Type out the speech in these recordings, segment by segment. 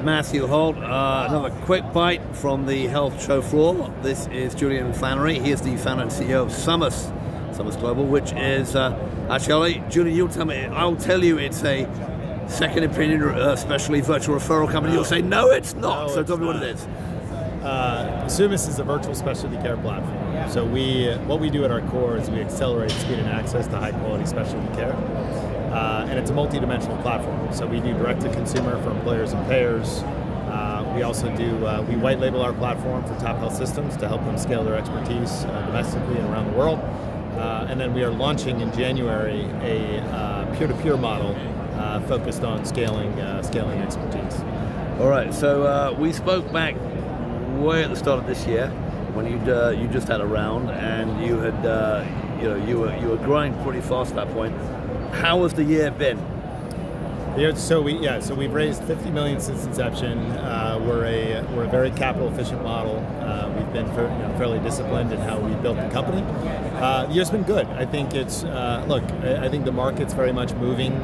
Matthew Holt, another Quickbite from the health show floor. This is Julian Flannery. He is the founder and CEO of Summus Global, which is, actually, Julian, you'll tell me, I'll tell you it's a second opinion, especially virtual referral company. You'll say, no, it's not. So tell me what it is. Sue-mus is a virtual specialty care platform. So what we do at our core is we accelerate speed and access to high quality specialty care. And it's a multidimensional platform. So we do direct to consumer for employers and payers. We also do, we white label our platform for top health systems to help them scale their expertise domestically and around the world. And then we are launching in January a peer-to-peer model focused on scaling expertise. All right, so we spoke back way at the start of this year when you just had a round and you had you were growing pretty fast at that point. How has the year been? So we've raised $50 million since inception. We're a very capital efficient model. We've been fairly disciplined in how we built the company. The year's been good. I think it's I think the market's very much moving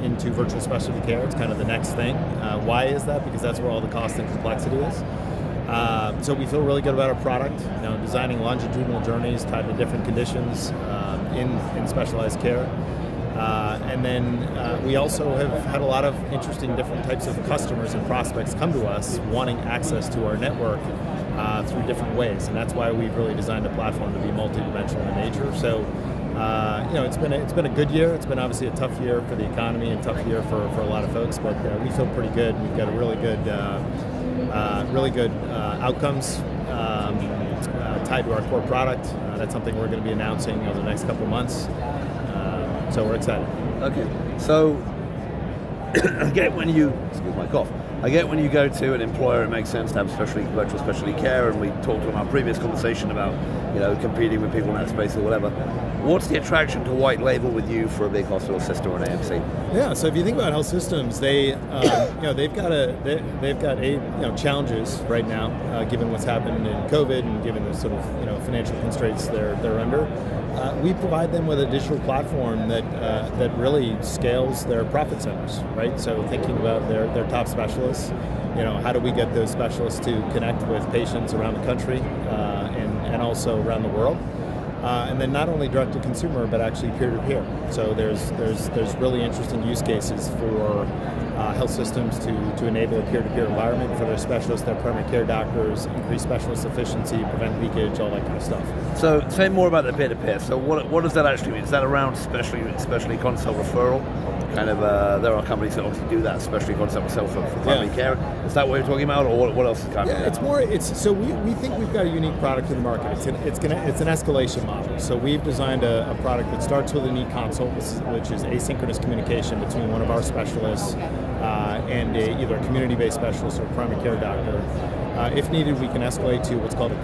into virtual specialty care. It's kind of the next thing. Why is that? Because that's where all the cost and complexity is. So we feel really good about our product. Designing longitudinal journeys tied to different conditions in specialized care. And then we also have had a lot of interesting different types of customers and prospects come to us wanting access to our network through different ways, and that's why we've really designed a platform to be multidimensional in nature. So it's been a good year. It's been obviously a tough year for the economy and tough year for a lot of folks, but we feel pretty good. We've got a really good outcomes tied to our core product. That's something we're going to be announcing over the next couple of months. So we're excited. Okay, so I get when you, excuse my cough, I get when you go to an employer, it makes sense to have virtual specialty care, and we talked in our previous conversation about, competing with people in that space or whatever. What's the attraction to white label with you for a big hospital system or an AMC? Yeah, so if you think about health systems, they've got challenges right now, given what's happened in COVID and given the sort of financial constraints they're under. We provide them with a digital platform that really scales their profit centers, right? So thinking about their top specialists, how do we get those specialists to connect with patients around the country and also around the world? And then not only direct to consumer, but actually peer-to-peer. So there's really interesting use cases for health systems to enable a peer-to-peer environment for their specialists, their primary care doctors, increase specialist efficiency, prevent leakage, all that kind of stuff. So say more about the peer-to-peer. So what does that actually mean? Is that around specialty consult referral? Kind of, there are companies that obviously do that, especially consult referral for primary care. Is that what you're talking about, or what else is kind of? Yeah, so we think we've got a unique product in the market. It's an escalation model. So we've designed a product that starts with an e-consult, which is asynchronous communication between one of our specialists and either a community-based specialist or a primary care doctor. If needed, we can escalate to what's called a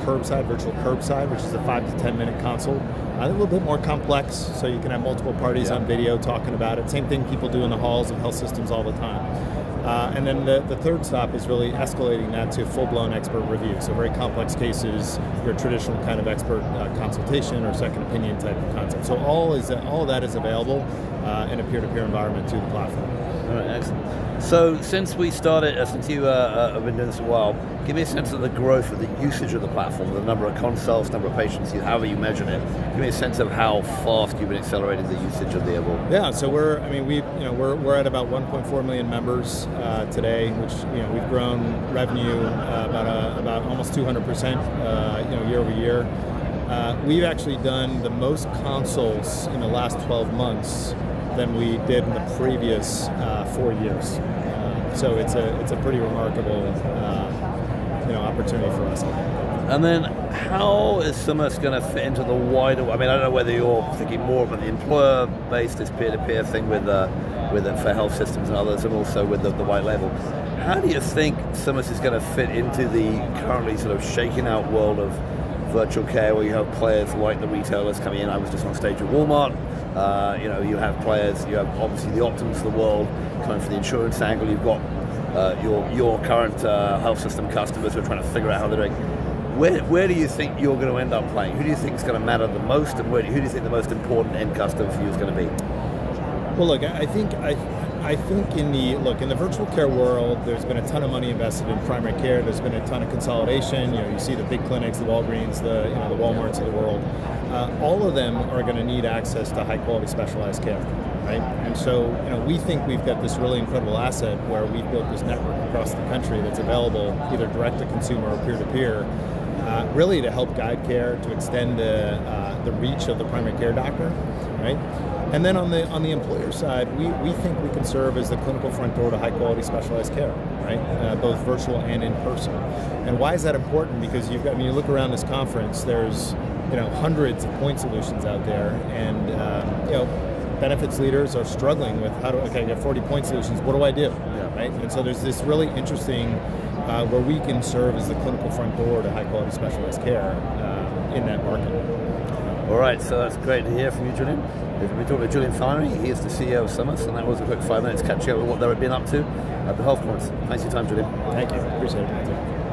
virtual curbside, which is a 5 to 10 minute consult. A little bit more complex, so you can have multiple parties on video talking about it. Same thing people do in the halls of health systems all the time. And then the third stop is really escalating that to full-blown expert review. So very complex cases, your traditional kind of expert consultation or second opinion type of concept. So all of that is available in a peer-to-peer environment through the platform. All right, excellent. So since we started, since you have been doing this a while, give me a sense of the growth of the usage of the platform, the number of consults, number of patients, however you measure it. Give me a sense of how fast you've been accelerating the usage of the Evolve. Yeah, so we're at about 1.4 million members today, which we've grown revenue about almost 200% year over year. We've actually done the most consults in the last 12 months than we did in the previous 4 years. So it's a pretty remarkable opportunity for us. And then how is Summus going to fit into the wider? I mean, I don't know whether you're thinking more about the employer-based, this peer-to-peer thing with it for health systems and others, and also with the white label. How do you think Summus is going to fit into the currently sort of shaking out world of virtual care, where you have players like the retailers coming in? I was just on stage with Walmart. You have players. You have obviously the Optums of the world coming from the insurance angle. You've got your current health system customers who are trying to figure out how they're doing. Where do you think you're going to end up playing? Who do you think is going to matter the most, and who do you think the most important end customer for you is going to be? Well, look, I think in the virtual care world, there's been a ton of money invested in primary care. There's been a ton of consolidation. You see the big clinics, the Walgreens, the Walmarts of the world. All of them are going to need access to high quality specialized care, right? And so, we think we've got this really incredible asset where we've built this network across the country that's available either direct to consumer or peer to peer, really to help guide care, to extend the reach of the primary care doctor, right? And then on the employer side, we think we can serve as the clinical front door to high quality specialized care, right? Both virtual and in person. And why is that important? Because you look around this conference, there's hundreds of point solutions out there, and benefits leaders are struggling with I got 40 point solutions. What do I do? Yeah. Right? And so there's this really interesting where we can serve as the clinical front door to high quality specialized care in that market. All right, so that's great to hear from you, Julian. We've been talking to Julian Flannery. He is the CEO of Summus, and that was a quick 5 minutes catching up with what they've been up to at the health conference. Thanks for your time, Julian. Thank you. Appreciate it.